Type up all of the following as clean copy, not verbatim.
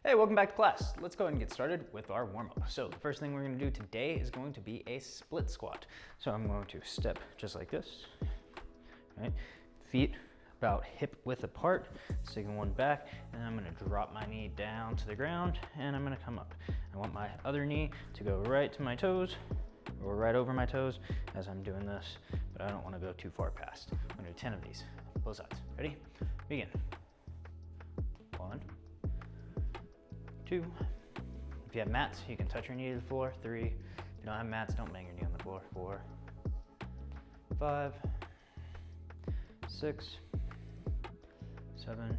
Hey, welcome back to class. Let's go ahead and get started with our warm-up. So the first thing we're going to do today is going to be a split squat. So I'm going to step just like this, right? Feet about hip width apart, sticking one back, and I'm going to drop my knee down to the ground, and I'm going to come up. I want my other knee to go right to my toes, or right over my toes as I'm doing this, but I don't want to go too far past. I'm going to do 10 of these, both sides. Ready? Begin. 1, 2. If you have mats, you can touch your knee to the floor. 3. If you don't have mats, don't bang your knee on the floor. 4, 5, 6, 7,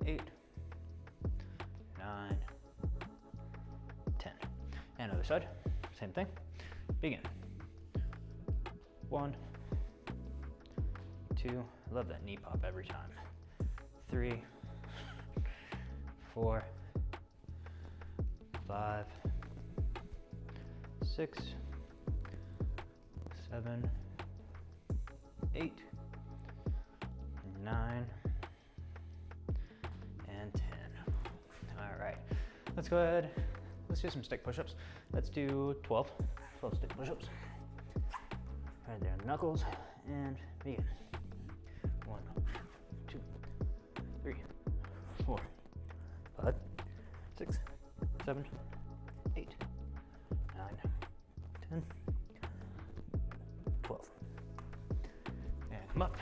8, 9, 10. And other side, same thing. Begin. 1, 2, I love that knee pop every time. 3, 4, 5, 6, 7, 8, 9, and 10. All right, let's go ahead. Let's do some stick push-ups. Let's do 12 stick push-ups. Right there, knuckles, and begin. 1, 2, 3, 4, 5, 6, 7, 8, 9, 10, 12. And come up.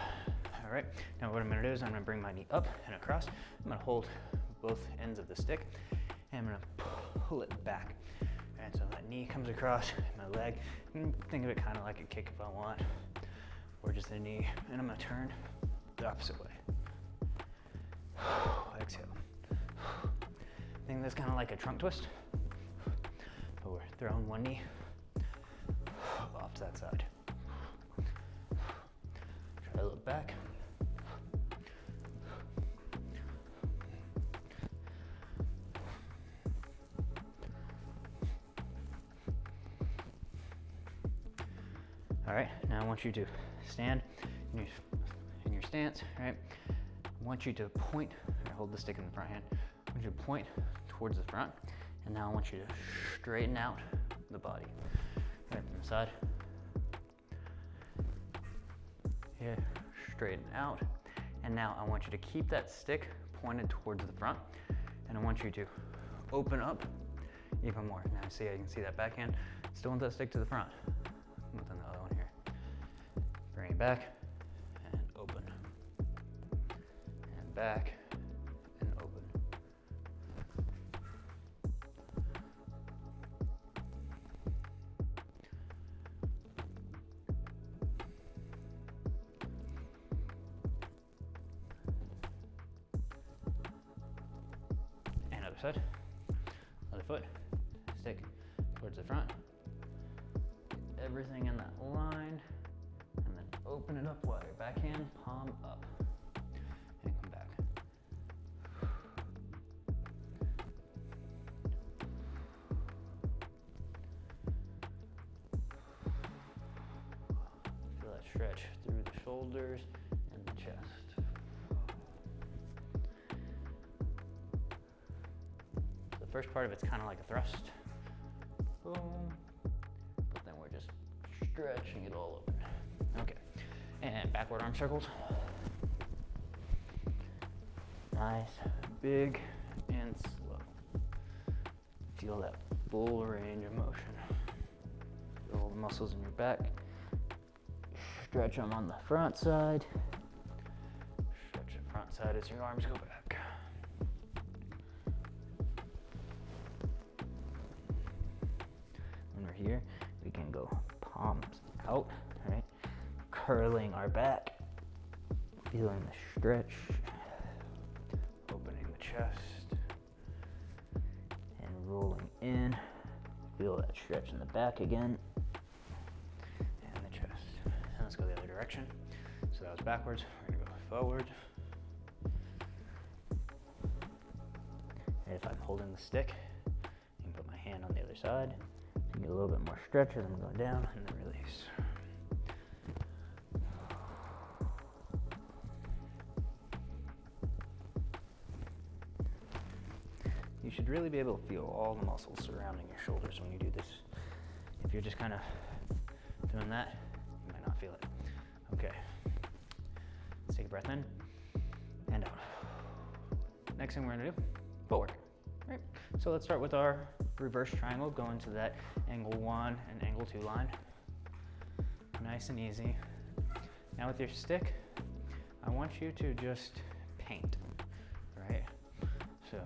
All right, now what I'm gonna do is I'm gonna bring my knee up and across. I'm gonna hold both ends of the stick, and I'm gonna pull it back. And so that knee comes across my leg. You can think of it kind of like a kick if I want, or just a knee. And I'm gonna turn the opposite way. Exhale. Think that's kind of like a trunk twist, but we're throwing one knee off to that side. Try to look back. All right, now I want you to stand in your stance, right? I want you to point, or hold the stick in the front hand. I want you to point towards the front, and now I want you to straighten out the body. Right from the side. Here, straighten out. And now I want you to keep that stick pointed towards the front, and I want you to open up even more. Now I can see that backhand. Still want that stick to the front. Within the other one here. Bring it back and open. And back and open. And other side. Other foot. Stick towards the front. Everything in that line, and then open it up while your backhand, palm up, and come back. Feel that stretch through the shoulders and the chest. The first part of it's kind of like a thrust. Boom. We're just stretching it all open. Okay, and backward arm circles. Nice, big, and slow. Feel that full range of motion. Feel all the muscles in your back. Stretch them on the front side. Stretch the front side as your arms go back. When we're here, we can go palms out, right? Curling our back, feeling the stretch, opening the chest, and rolling in. Feel that stretch in the back again, and the chest. And let's go the other direction. So that was backwards, we're gonna go forward. And if I'm holding the stick, I can put my hand on the other side. Get a little bit more stretch as I'm going down, and then release. should really be able to feel all the muscles surrounding your shoulders when you do this. If you're just kind of doing that, you might not feel it. Okay, let's take a breath in and out. Next thing we're gonna do, footwork. Right. So let's start with our reverse triangle, going to that angle 1 and angle 2 line. Nice and easy. Now with your stick, I want you to just paint, right? So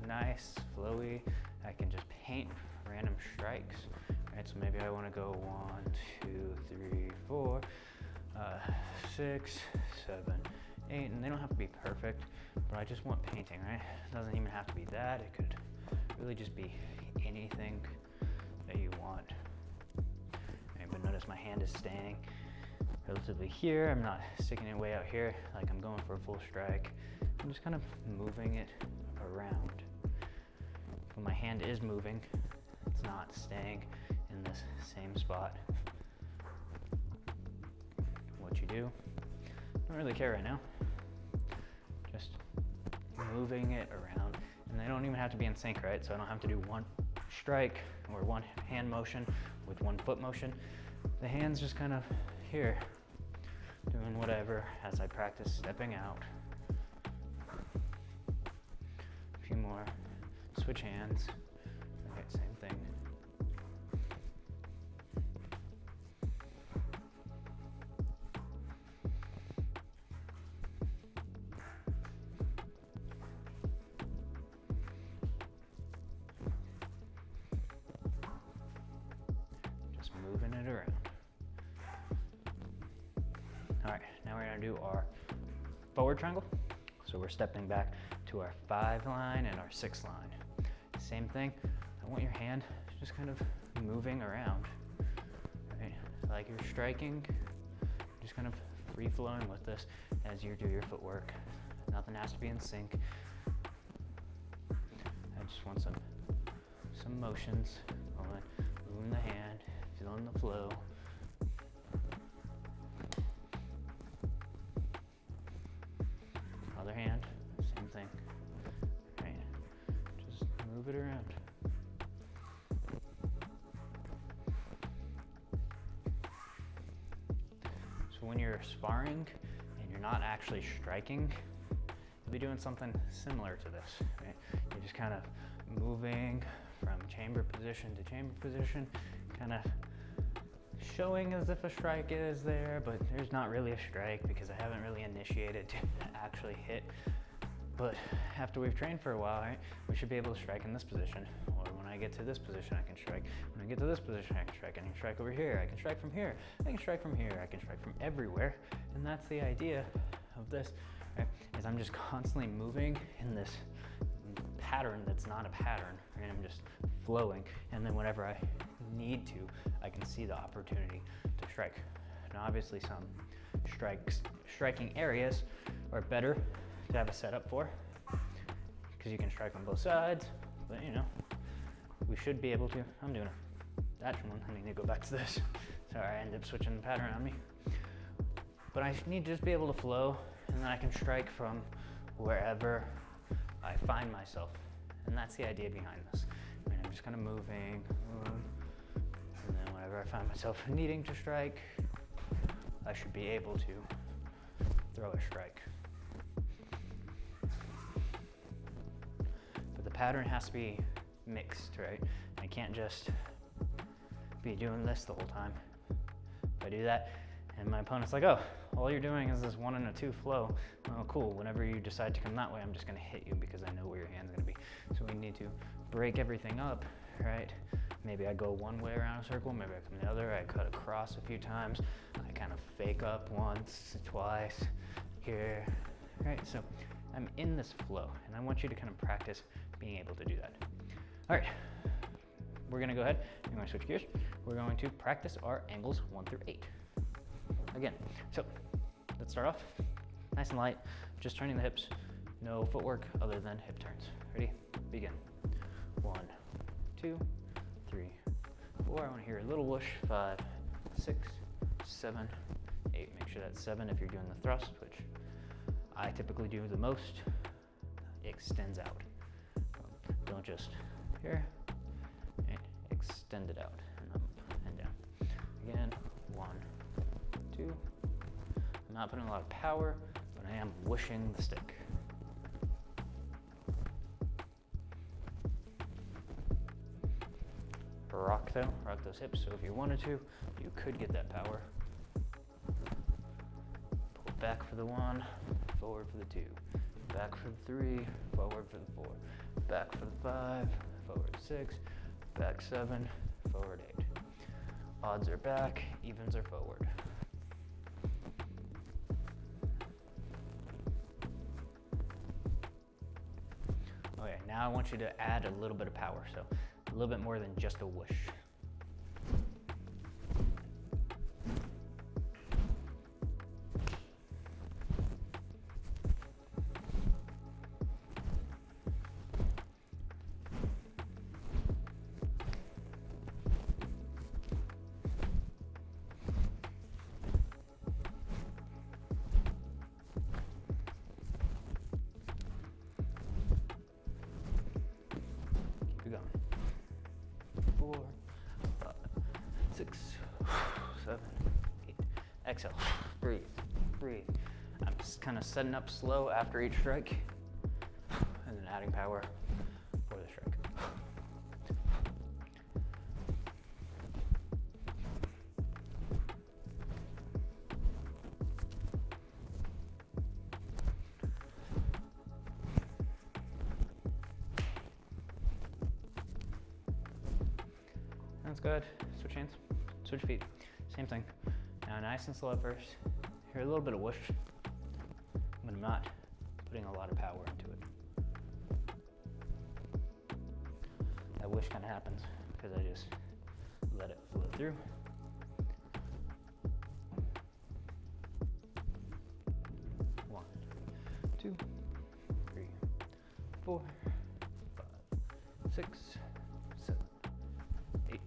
nice, flowy. I can just paint random strikes, right? So maybe I want to go 1, 2, 3, 4, 6, 7, 8, and they don't have to be perfect, but I just want painting, right? It doesn't even have to be that. It could really just be anything that you want. Right, but notice my hand is staying relatively here. I'm not sticking it way out here like I'm going for a full strike. I'm just kind of moving it around. When my hand is moving, it's not staying in this same spot. What you do, don't really care right now. Just moving it around. And they don't even have to be in sync, right? So I don't have to do one strike or one hand motion with one foot motion. The hand's just kind of here, doing whatever as I practice stepping out. A few more, switch hands, okay, same thing. Just moving it around. All right, now we're gonna do our forward triangle. So we're stepping back to our 5 line and our 6 line. Same thing, I want your hand just kind of moving around, right? Like you're striking, just kind of free flowing with this as you do your footwork. Nothing has to be in sync. I just want some motions going, moving the hand, feeling the flow. Other hand, same thing, right? Just move it around. So when you're sparring and you're not actually striking, you'll be doing something similar to this, right? You're just kind of moving from chamber position to chamber position, kind of showing as if a strike is there, but there's not really a strike because I haven't really initiated to actually hit. But after we've trained for a while, right, we should be able to strike in this position. Or when I get to this position, I can strike. When I get to this position, I can strike. I can strike over here. I can strike from here. I can strike from here. I can strike from everywhere. And that's the idea of this, right, is I'm just constantly moving in this pattern that's not a pattern, right? I'm just flowing. And then whenever I need to, I can see the opportunity to strike. Now obviously some striking areas are better to have a setup for, because you can strike on both sides, but you know, we should be able to. I'm doing that one, I need to go back to this. Sorry, I ended up switching the pattern on me. But I need to just be able to flow, and then I can strike from wherever I find myself. And that's the idea behind this. I mean, I'm just kind of moving, and then whenever I find myself needing to strike, I should be able to throw a strike. But the pattern has to be mixed, right? I can't just be doing this the whole time. If I do that, and my opponent's like, oh, all you're doing is this 1 and a 2 flow. Oh, cool. Whenever you decide to come that way, I'm just going to hit you because I know where your hand's going to be. So we need to break everything up, right? Maybe I go one way around a circle, maybe I come the other, I cut across a few times, I kind of fake up once, twice, here, right? So I'm in this flow, and I want you to kind of practice being able to do that. All right, we're gonna go ahead, I'm gonna switch gears. We're going to practice our angles 1 through 8. Again, so let's start off nice and light, just turning the hips, no footwork other than hip turns. Ready? Begin. 1, 2, 3, 4. I want to hear a little whoosh. 5, 6, 7, 8. Make sure that's 7 if you're doing the thrust, which I typically do the most. Extends out. Don't just here, and extend it out, and up and down. Again, 1, 2. I'm not putting a lot of power, but I am whooshing the stick. Rock though, rock those hips, so if you wanted to, you could get that power. Pull back for the 1, forward for the 2, back for the 3, forward for the 4, back for the 5, forward 6, back 7, forward 8. Odds are back, evens are forward. Okay, now I want you to add a little bit of power, so a little bit more than just a whoosh. Keep it going. 4, 5, 6, 7, 8. Exhale. Breathe. Breathe. I'm just kind of setting up slow after each strike, and then adding power for the strike. That's good. Switch hands, switch feet. Same thing. Now nice and slow at first. Hear a little bit of whoosh, but I'm not putting a lot of power into it. That whoosh kind of happens because I just let it flow through. One, 2, 3, 4, 5, 6, 7, 8.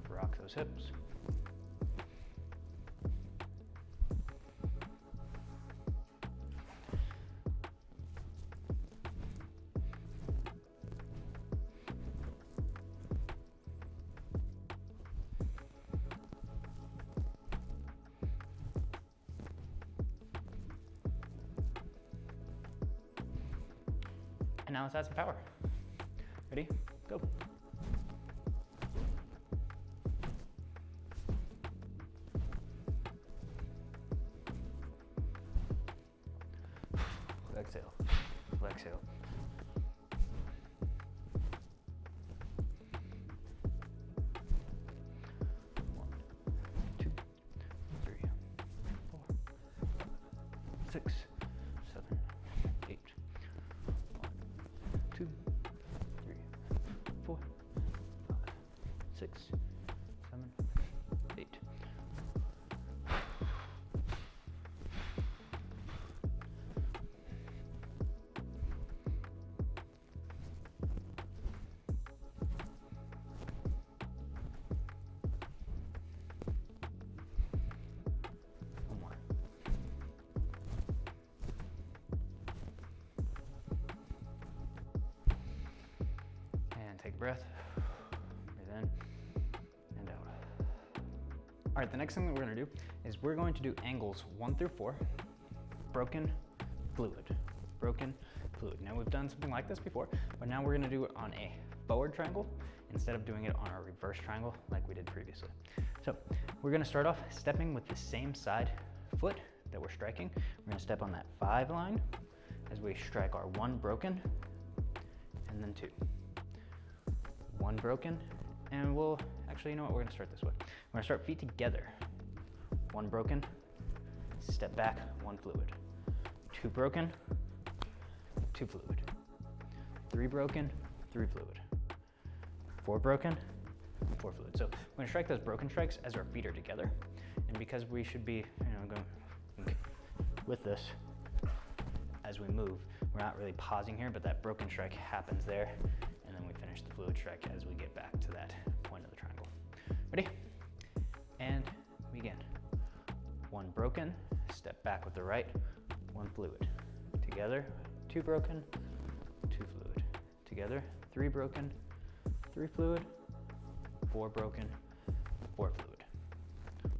Rock those hips. And now let's add some power. Ready? Go. Exhale. Exhale. One, 2, 3, 4, 6, 7, 8. 1, 2, 3, 4, 5, 6, 7, 8. One more. And take a breath. Breathe in and out. All right, the next thing that we're gonna do is we're going to do angles 1 through 4, broken, fluid, broken, fluid. Now we've done something like this before, but now we're gonna do it on a forward triangle instead of doing it on a reverse triangle like we did previously. So we're gonna start off stepping with the same side foot that we're striking. We're gonna step on that 5 line as we strike our 1 broken and then 2. 1 broken, and we'll, actually, you know what, we're gonna start this way. We're gonna start feet together. 1 broken, step back, 1 fluid. 2 broken, 2 fluid. 3 broken, 3 fluid. 4 broken, 4 fluid. So we're gonna strike those broken strikes as our feet are together. And because we should be, going with this as we move, we're not really pausing here, but that broken strike happens there. And then we finish the fluid strike as we get back to that point of the triangle. Ready? And begin. 1 broken, step back with the right, 1 fluid. Together, 2 broken, 2 fluid. Together, 3 broken, 3 fluid, 4 broken, 4 fluid.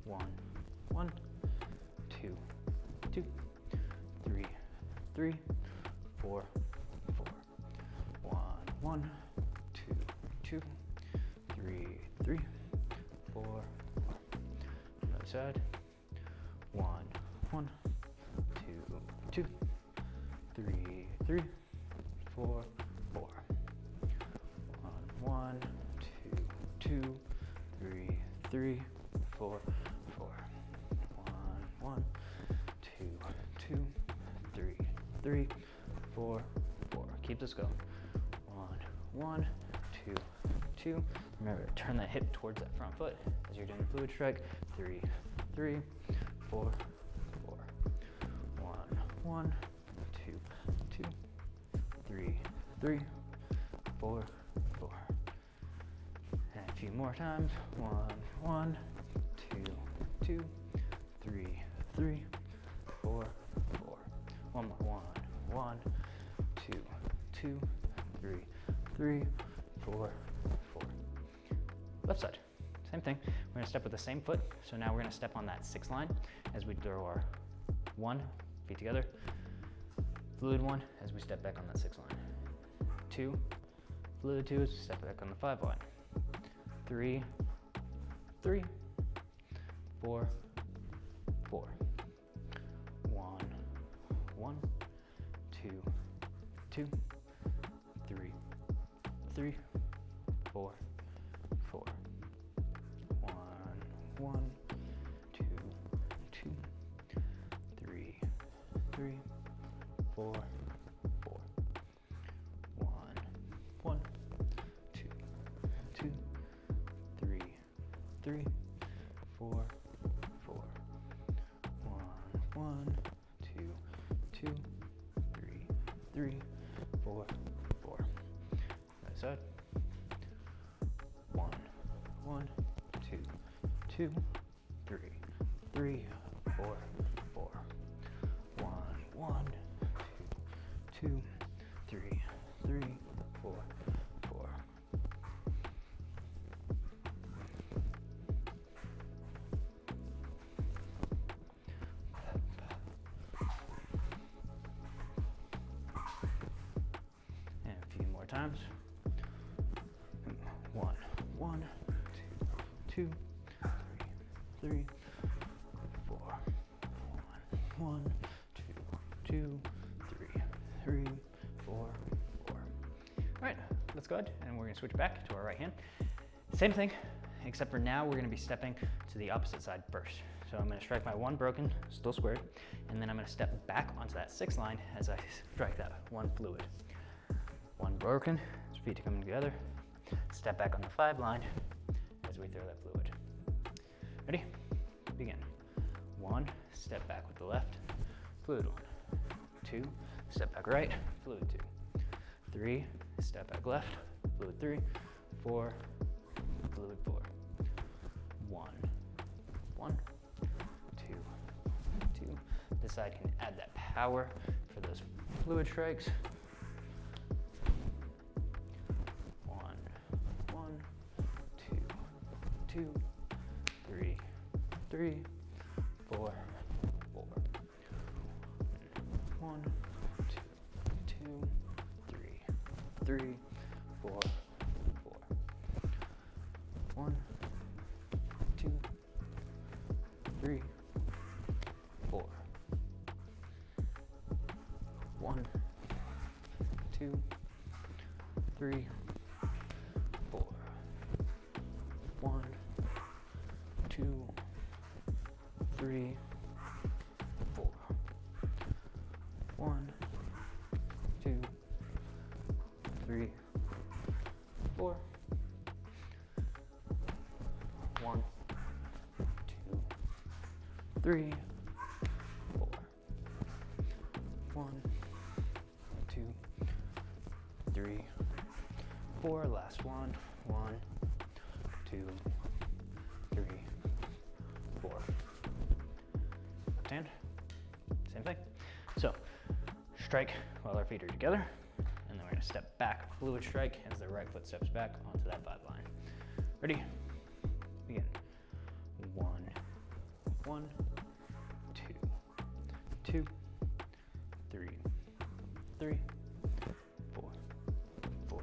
1, 1, 2, 2, 3, 3, 4, 4. 1, 1, 2, 2, 3, 3, 4, 4. Other side. 1, 1, 2, 2, 3, 3, 4, 4. 1, 1, 2, 2, 3, 3, 4, 4. 1, 1, 2, 2, 3, 3, 4, 4. Keep this going. 1, 1, 2, 2. Remember, turn that hip towards that front foot as you're doing the fluid strike. 3, 3, 4, 4. 1, 1, 2, 2, 3, 3, 4, 4. And a few more times. 1, 1, 2, 2, 3, 3, 4, 4. One more. 1, 1, 2, 2, 3, 3, 4, 4. Left side, same thing. We're gonna step with the same foot. So now we're gonna step on that 6 line as we throw our 1, feet together, fluid 1 as we step back on that 6 line. 2, fluid 2 as we step back on the 5 line. 3, 3, 4, 4. 1, 1, 2, 2, 3, 3, 4, 4. 1, 1, 2, 2, 3, 3, 4, 4. 1, 1, 2, 2, 3, 3, 4, 4. 1, 1, 2, 2, 3, 3, 4, 4. Right side. 1, 1, 2, 2, 3, 3, 4, 4. 1, 1, 2, 2, 3, 3, 4, 4. And a few more times. 1, 1, 2, 3, 3, 4. 1, 1, 2, 2, 3, 3, 4, 4. All right, let's go ahead and we're gonna switch back to our right hand. Same thing, except for now we're gonna be stepping to the opposite side first. So I'm gonna strike my 1 broken, still squared, and then I'm gonna step back onto that 6 line as I strike that 1 fluid. 1 broken, feet coming together. Step back on the 5 line as we throw that fluid. Ready? Begin. 1, step back with the left, fluid 1. 2, step back right, fluid 2. 3, step back left, fluid 3. 4, fluid 4. 1, 1, 2, 2. This side can add that power for those fluid strikes. 1, 1, 2, 2, 3, 3, 4, 4. 1, 2, 2, 3, 3, 4, 4. 1, 2, 3, 4. 1, 2, 3, 4. 1, 2, 3, 4. 1, 2, 3, 4. 1, 2, 3, 4. 1, 2, 3, 4. Last one. 1, 2, 3, 4. Left hand. Same thing. So, strike while our feet are together. And then we're gonna step back, fluid strike, as the right foot steps back onto that 5 line. Ready? Begin. 1, 1, 2, 2, 3, 3, 4, 4.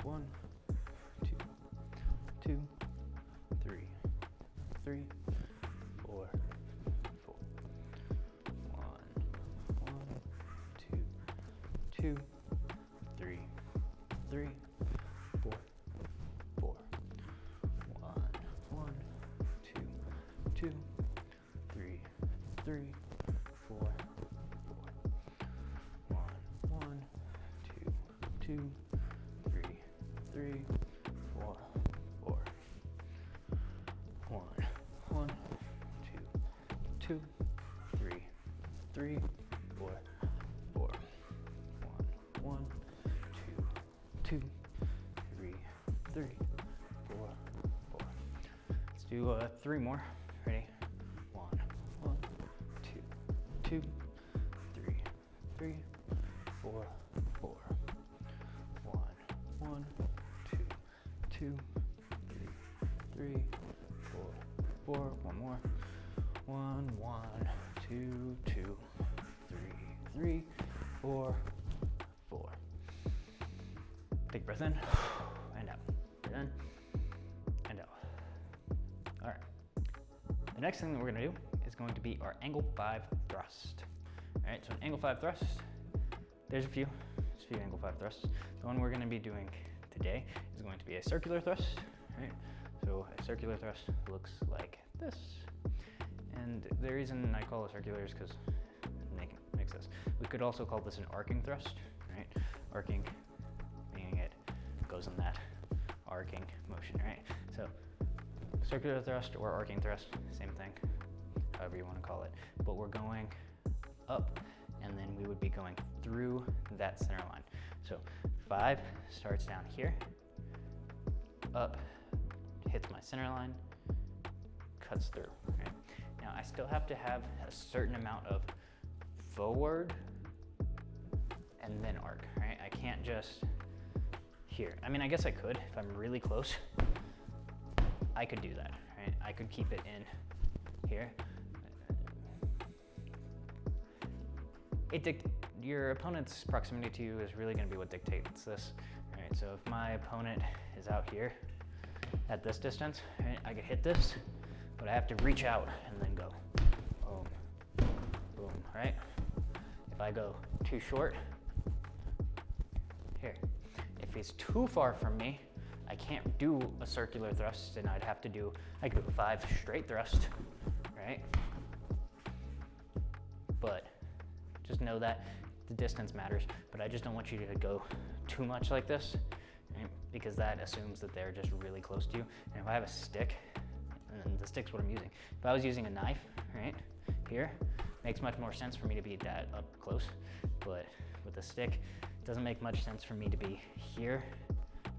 1, 2, 2, 3, 3, 4, 4. 1, 1, 2, 2, 3, 3, 4, 4. 1, 1, 2, 2, 3, 3, 4, 4. 1, 1, 2, 2, 3, 3, 4, 4. 1, 1, 2, 2, 3, 3, 4, 4. 1, 1, 2, 2, 3, 3, 4, 4. Let's do 3 more. Ready? 1, 1, 2, 2, 3, 3, 4, 4. 1, 1, 2, 2, 3, 3, 4, 4. One more. 1, 1, 2, 2, 3, 3, 4, 4. Take a breath in and out. Breathe in and out. All right. The next thing that we're going to do is going to be our angle 5 thrust. All right, so an angle 5 thrust, there's a few angle 5 thrusts. The one we're going to be doing today is going to be a circular thrust. Right? So a circular thrust looks like this. And the reason I call it circular is because it makes this. We could also call this an arcing thrust, right? Arcing, meaning it goes in that arcing motion, right? So circular thrust or arcing thrust, same thing, however you want to call it. But we're going up, and then we would be going through that center line. So 5 starts down here, up, hits my center line, cuts through, right? Now I still have to have a certain amount of forward and then arc, right? I can't just here. I mean, I guess I could, if I'm really close, I could do that, right? I could keep it in here. Your opponent's proximity to you is really gonna be what dictates this, right? So if my opponent is out here at this distance, right, I could hit this, but I have to reach out and then go, boom, boom, right? If I go too short, here. If he's too far from me, I can't do a circular thrust, and I could do a 5 straight thrust, right? But just know that the distance matters, but I just don't want you to go too much like this, right? Because that assumes that they're just really close to you. And if I have a stick, and the stick's what I'm using. If I was using a knife, right, here, makes much more sense for me to be that up close. But with a stick, it doesn't make much sense for me to be here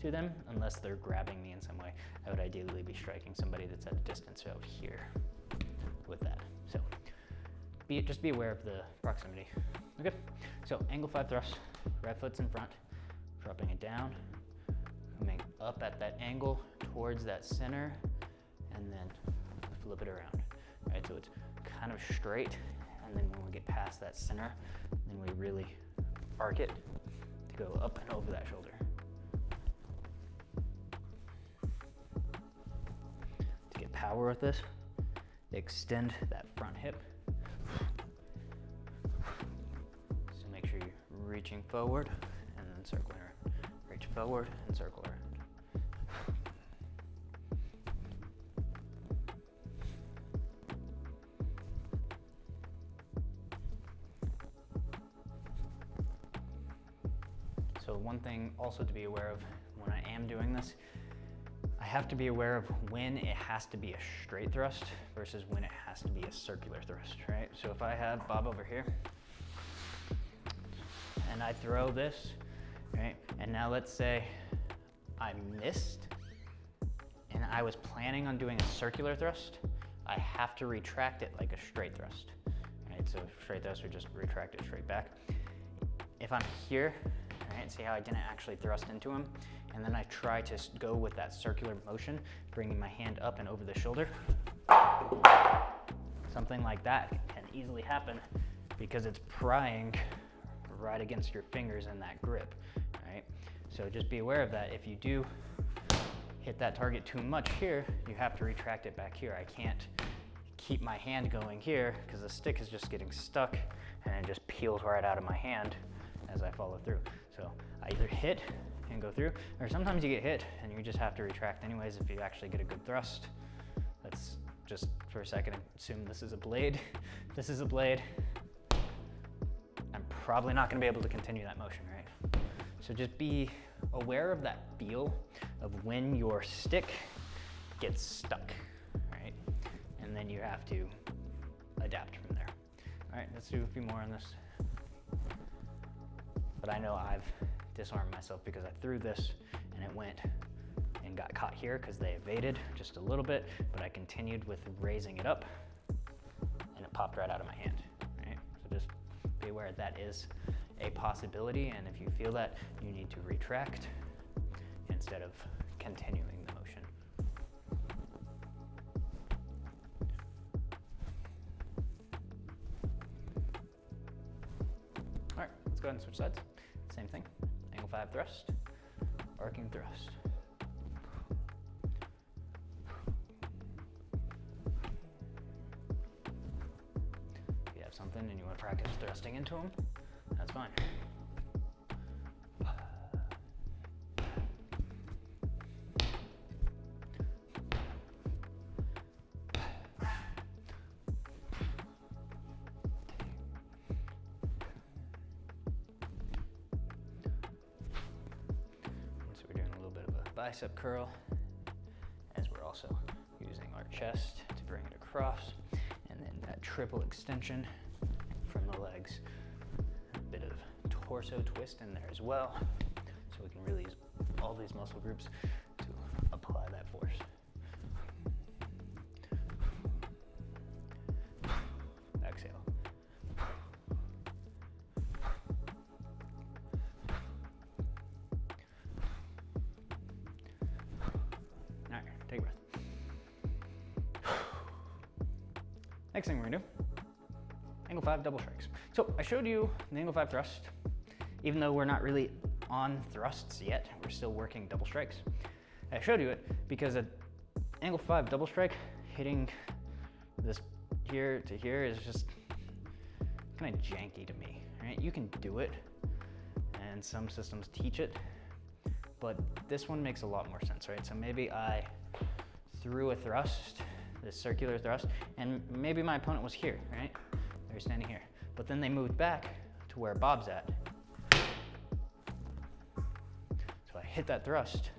to them unless they're grabbing me in some way. I would ideally be striking somebody that's at a distance out here with that. So just be aware of the proximity. Okay, so angle 5 thrust, right foot's in front, dropping it down, coming up at that angle towards that center, and then flip it around. Right, so it's kind of straight, and then when we get past that center, then we really arc it to go up and over that shoulder. To get power with this, extend that front hip. So make sure you're reaching forward and then circling around. Reach forward and circle around. So one thing also to be aware of when I am doing this, I have to be aware of when it has to be a straight thrust versus when it has to be a circular thrust, right? So if I have Bob over here and I throw this, right? And now let's say I missed and I was planning on doing a circular thrust, I have to retract it like a straight thrust, right? right? So straight thrust or just retract it straight back. If I'm here, right, see how I didn't actually thrust into him, and then I try to go with that circular motion, bringing my hand up and over the shoulder. Something like that can easily happen because it's prying right against your fingers in that grip, right? So just be aware of that. If you do hit that target too much here, you have to retract it back here. I can't keep my hand going here because the stick is just getting stuck and it just peels right out of my hand as I follow through. So I either hit and go through, or sometimes you get hit and you just have to retract anyways if you actually get a good thrust. Let's just for a second assume this is a blade. This is a blade. I'm probably not going to be able to continue that motion, right? So just be aware of that feel of when your stick gets stuck, right? And then you have to adapt from there. All right, let's do a few more on this. But I know I've disarmed myself because I threw this and it went and got caught here because they evaded just a little bit, but I continued with raising it up and it popped right out of my hand, right? So just be aware that is a possibility, and if you feel that, you need to retract instead of continuing the motion. All right, let's go ahead and switch sides. Same thing, angle 5 thrust, arcing thrust. If you have something and you want to practice thrusting into them, that's fine. So we're doing a little bit of a bicep curl as we're also using our chest to bring it across, and then that triple extension from the legs. A bit of torso twist in there as well, so we can really use all these muscle groups to apply that force. Exhale. All right, take a breath. Next thing we're gonna do, angle 5 double strikes. So I showed you the angle 5 thrust. Even though we're not really on thrusts yet, we're still working double strikes. I showed you it because an angle 5 double strike hitting this here to here is just kind of janky to me, right? You can do it, and some systems teach it, but this one makes a lot more sense, right? So maybe I threw a thrust, this circular thrust, and maybe my opponent was here, right? They're standing here, but then they moved back to where Bob's at. So I hit that thrust,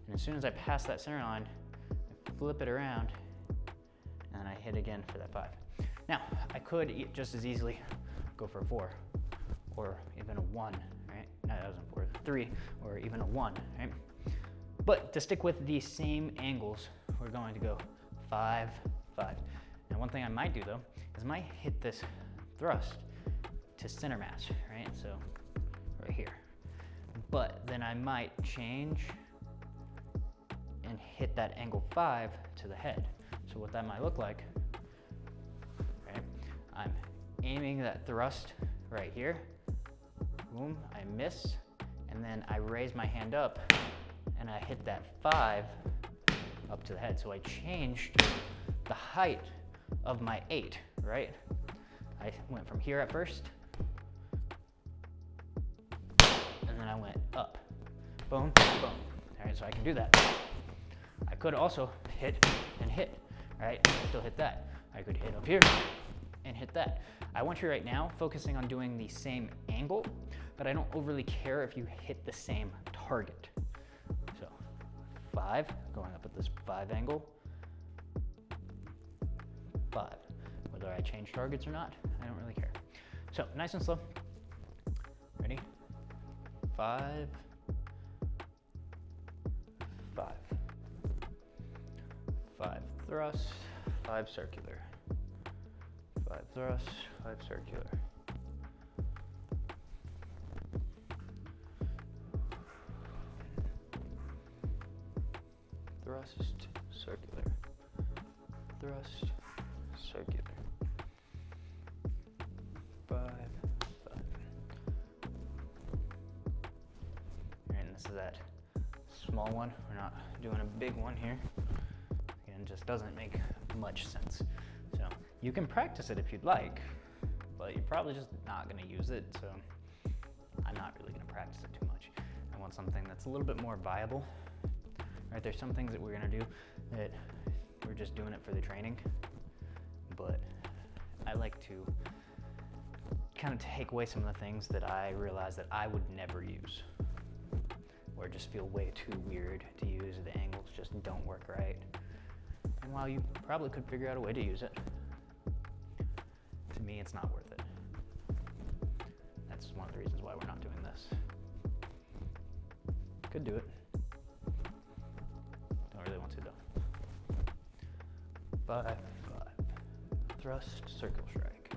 and as soon as I pass that center line, I flip it around, and I hit again for that 5. Now, I could just as easily go for a 4, or even a 1, right? No, that wasn't 4, 3, or even a 1, right? But to stick with these same angles, we're going to go 5, 5. And one thing I might do though, is I might hit this thrust to center mass, right? So right here. But then I might change and hit that angle 5 to the head. So what that might look like, right? I'm aiming that thrust right here. Boom, I miss, and then I raise my hand up and I hit that 5 up to the head. So I changed the height of my 8, right? I went from here at first, and then I went up. Boom, boom. All right, so I can do that. I could also hit and hit, right? I still hit that. I could hit up here and hit that. I want you right now focusing on doing the same angle, but I don't overly care if you hit the same target. So 5, going up at this 5 angle, 5. Whether I change targets or not, I don't really care. So nice and slow. Ready? 5, 5. 5 thrust, 5 circular, 5 thrust, 5 circular. Thrust, circular. Thrust, circular. 5, 5. And this is that small one. We're not doing a big one here. Again, just doesn't make much sense. So you can practice it if you'd like, but you're probably just not going to use it. So I'm not really going to practice it too much. I want something that's a little bit more viable. Right, there's some things that we're going to do that we're just doing it for the training, but I like to kind of take away some of the things that I realize that I would never use, or just feel way too weird to use. The angles just don't work right. And while you probably could figure out a way to use it, to me it's not worth it. That's one of the reasons why we're not doing this. Could do it. Don't really want to though. 5, 5. Thrust, circle strike.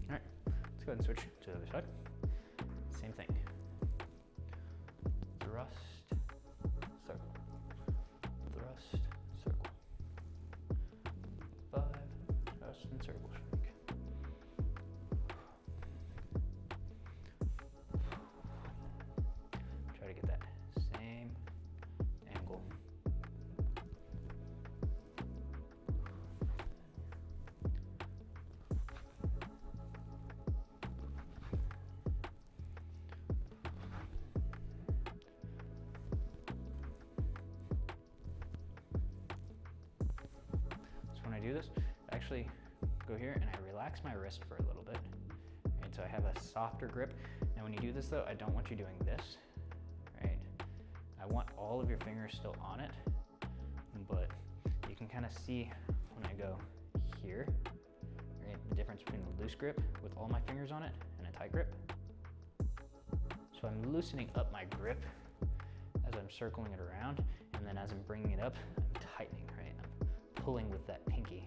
All right, let's go ahead and switch to the other side. Same thing. Thrust, circle. Thrust, circle. 5, thrust, and circle strike. Try to get that same angle. So when I do this, I actually go here and I relax my wrist for a little bit. And so I have a softer grip. And when you do this though, I don't want you doing this, right? I want all of your fingers still on it, but you can kind of see when I go here, right, the difference between the loose grip with all my fingers on it and a tight grip. So I'm loosening up my grip as I'm circling it around, and then as I'm bringing it up, I'm tightening, right? I'm pulling with that pinky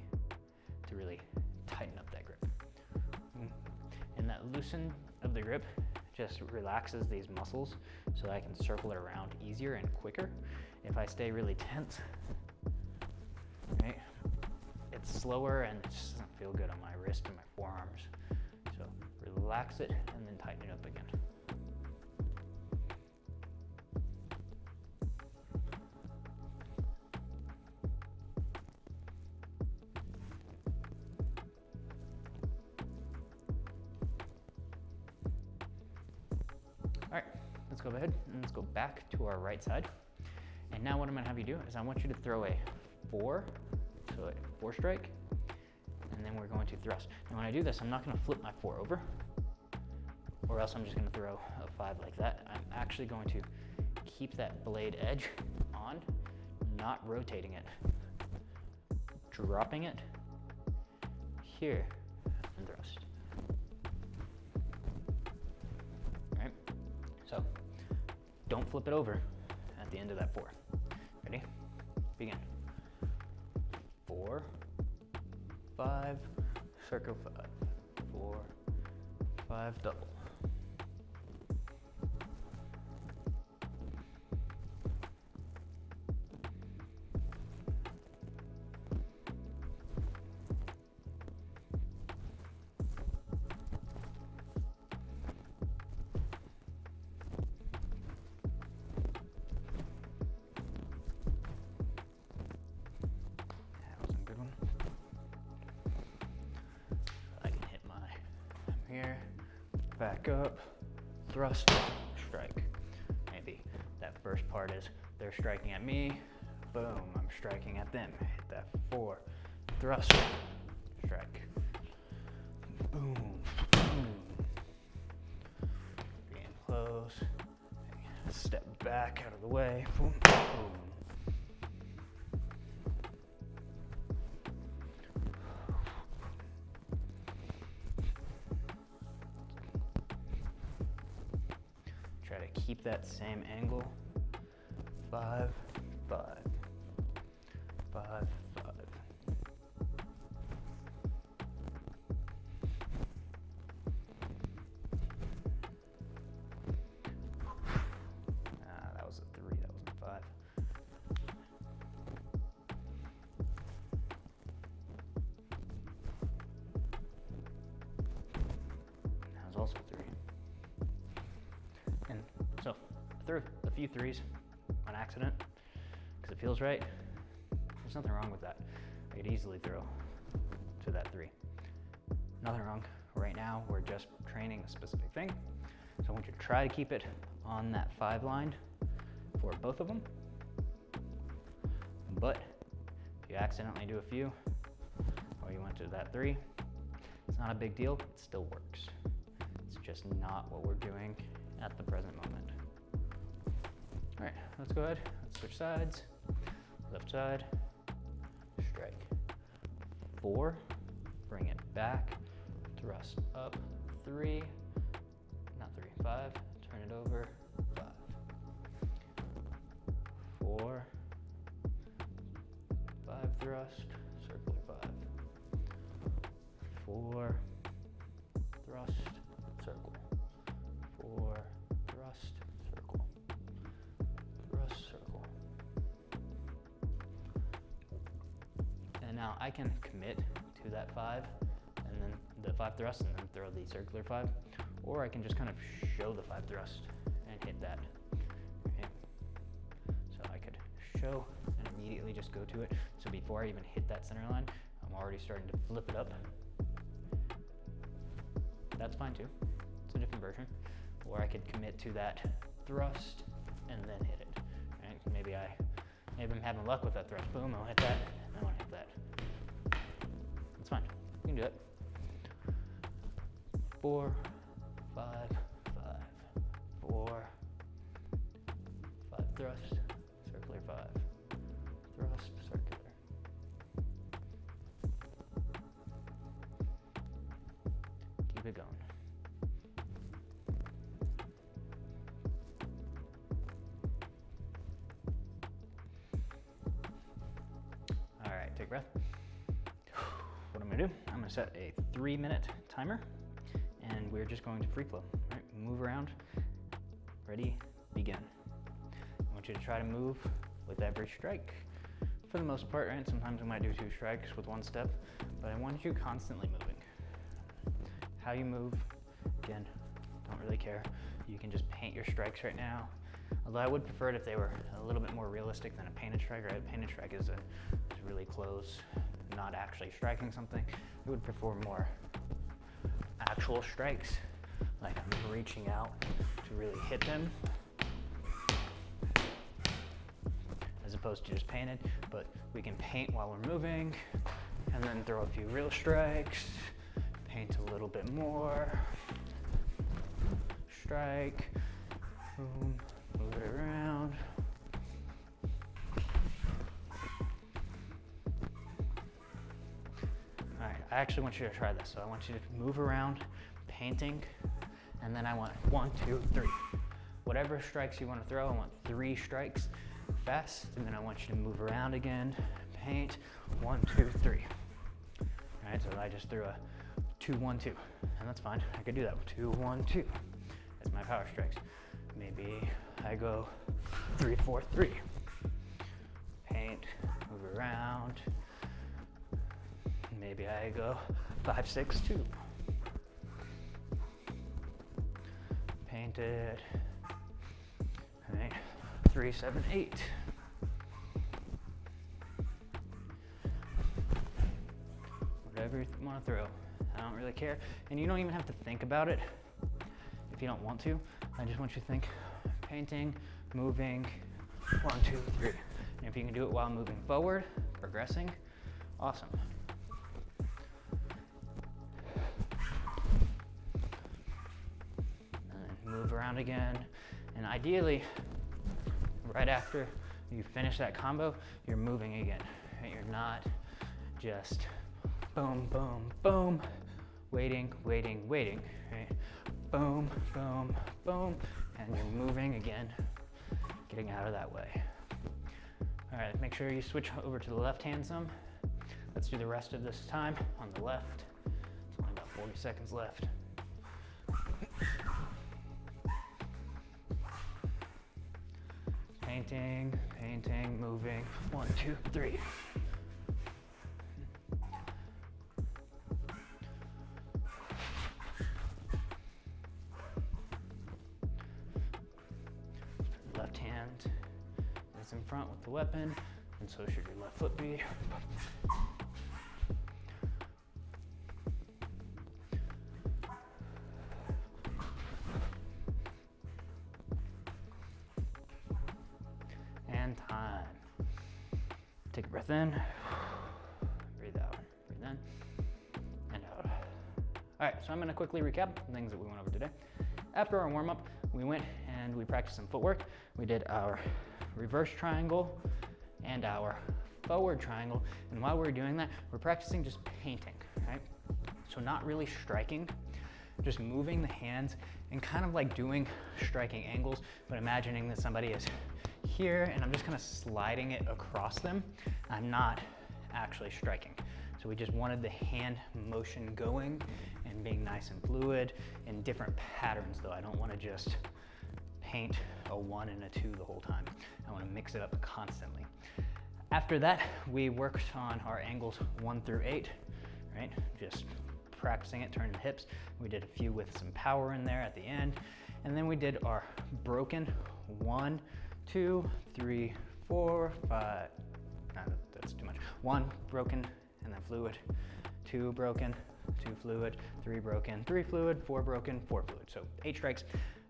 to really tighten up that grip. And that loosen of the grip just relaxes these muscles so that I can circle it around easier and quicker. If I stay really tense, right, it's slower and it just doesn't feel good on my wrist and my forearms. So relax it and then tighten it up again. All right, let's go ahead and let's go back to our right side. And now what I'm gonna have you do is I want you to throw a 4, so a 4 strike, and then we're going to thrust. And when I do this, I'm not gonna flip my 4 over, or else I'm just gonna throw a 5 like that. I'm actually going to keep that blade edge on, not rotating it, dropping it here and thrust. So don't flip it over at the end of that 4. Ready? Begin. 4, 5, circle 5, 4, 5, double. Here, back up, thrust, strike. Maybe that first part is they're striking at me, boom, I'm striking at them. Hit that 4, thrust, strike, boom, boom. Being close, step back out of the way, boom, boom. Try to keep that same angle 5, 5, 5, 5. That was a 3, that wasn't a 5. That was also a 3. And so I threw a few 3s on accident because it feels right. There's nothing wrong with that. I could easily throw to that 3. Nothing wrong. Right now we're just training a specific thing. So I want you to try to keep it on that 5 line for both of them. But if you accidentally do a few, or you went to that 3, it's not a big deal, it still works. It's just not what we're doing at the present moment. All right, let's go ahead, let's switch sides. Left side, strike. 4, bring it back, thrust up, 3, not 3, 5, turn it over, 5. 4, 5 thrust, circular 5. 4, thrust, circle. 4, thrust, circle. Thrust, circle. And now I can commit to that 5, and then the 5 thrust, and then throw the circular 5, or I can just kind of show the 5 thrust and hit that. Okay. So I could show and immediately just go to it. So before I even hit that center line, I'm already starting to flip it up. That's fine too. It's a different version. Or I could commit to that thrust and then hit it. Right? Maybe I'm having luck with that thrust. Boom, I'll hit that, and I want to hit that. That's fine. You can do it. 4, 5, 5, 4, 5 thrust, circular 5, thrust, circular. Keep it going. All right, take a breath. What I'm gonna do, I'm gonna set a 3-minute timer, and we're just going to free flow, right? Move around, ready, begin. I want you to try to move with every strike. For the most part, right? Sometimes we might do 2 strikes with 1 step, but I want you constantly moving. How you move, again, don't really care. You can just paint your strikes right now. Although I would prefer it if they were a little bit more realistic than a painted strike, right? A painted strike is really close, not actually striking something. I would prefer more actual strikes, like I'm reaching out to really hit them, as opposed to just painted. But we can paint while we're moving, and then throw a few real strikes, paint a little bit more, strike, boom, move it around. All right, I actually want you to try this. So I want you to move around, painting, and then I want 1, 2, 3. Whatever strikes you want to throw, I want 3 strikes fast, and then I want you to move around again, paint, 1, 2, 3. All right, so I just threw a 2, 1, 2, and that's fine. I could do that with 2, 1, 2. That's my power strikes. Maybe I go 3, 4, 3. Paint, move around. Maybe I go 5, 6, 2. Painted. All right, 3, 7, 8. Whatever you want to throw. I don't really care. And you don't even have to think about it if you don't want to. I just want you to think painting, moving, 1, 2, 3. And if you can do it while moving forward, progressing, awesome. Move around again, and ideally, right after you finish that combo, you're moving again. Right? You're not just boom, boom, boom, waiting, waiting, waiting. Right? Boom, boom, boom, and you're moving again, getting out of that way. All right, make sure you switch over to the left hand some. Let's do the rest of this time on the left. It's only about 40 seconds left. Painting, painting, moving. 1, 2, 3. Left hand is in front with the weapon, and so should your left foot be. And time. Take a breath in, breathe out, breathe in, and out. All right, so I'm gonna quickly recap the things that we went over today. After our warm-up, we went and we practiced some footwork. We did our reverse triangle and our forward triangle. And while we're doing that, we're practicing just painting, right? So not really striking, just moving the hands and kind of like doing striking angles, but imagining that somebody is here and I'm just kind of sliding it across them. I'm not actually striking. So we just wanted the hand motion going and being nice and fluid in different patterns though. I don't want to just paint a 1 and a 2 the whole time. I want to mix it up constantly. After that, we worked on our angles 1 through 8, right? Just practicing it, turning the hips. We did a few with some power in there at the end. And then we did our broken 1, 2, 3, 4, 5. No, that's too much. 1 broken and then fluid. 2 broken, 2 fluid, 3 broken, 3 fluid, 4 broken, 4 fluid. So 8 strikes.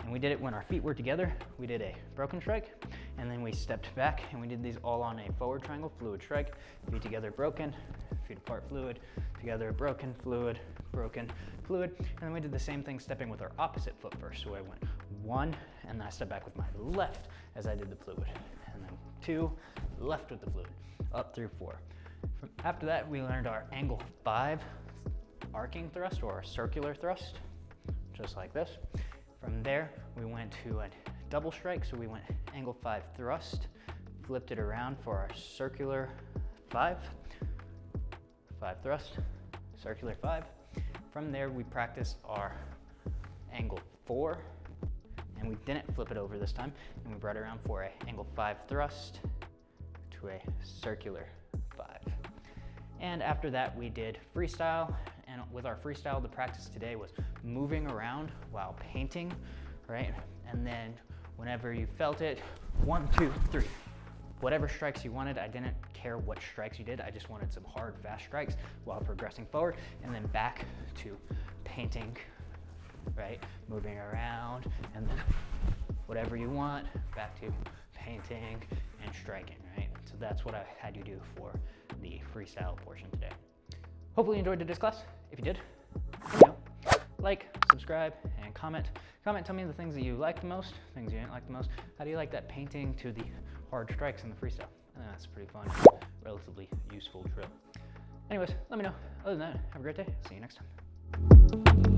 And we did it when our feet were together. We did a broken strike, and then we stepped back and we did these all on a forward triangle, fluid strike, feet together, broken, feet apart, fluid, together, broken, fluid, and then we did the same thing stepping with our opposite foot first. So I went 1, and then I stepped back with my left as I did the fluid, and then 2, left with the fluid, up through 4. After that, we learned our angle 5 arcing thrust or circular thrust, just like this. From there, we went to a double strike, so we went angle 5 thrust, flipped it around for our circular 5 thrust, circular 5. From there, we practiced our angle 4, and we didn't flip it over this time, and we brought it around for a angle 5 thrust to a circular 5. And after that, we did freestyle, and with our freestyle, the practice today was moving around while painting, right? And then whenever you felt it, 1, 2, 3. Whatever strikes you wanted, I didn't care what strikes you did. I just wanted some hard, fast strikes while progressing forward, and then back to painting, right? Moving around, and then whatever you want, back to painting and striking, right? So that's what I had you do for the freestyle portion today. Hopefully you enjoyed today's class. If you did, let me know. Like, subscribe, and comment. Comment, tell me the things that you liked the most, things you didn't like the most. How do you like that painting to the hard strikes in the freestyle? That's pretty fun, relatively useful drill. Anyways, let me know. Other than that, have a great day. See you next time.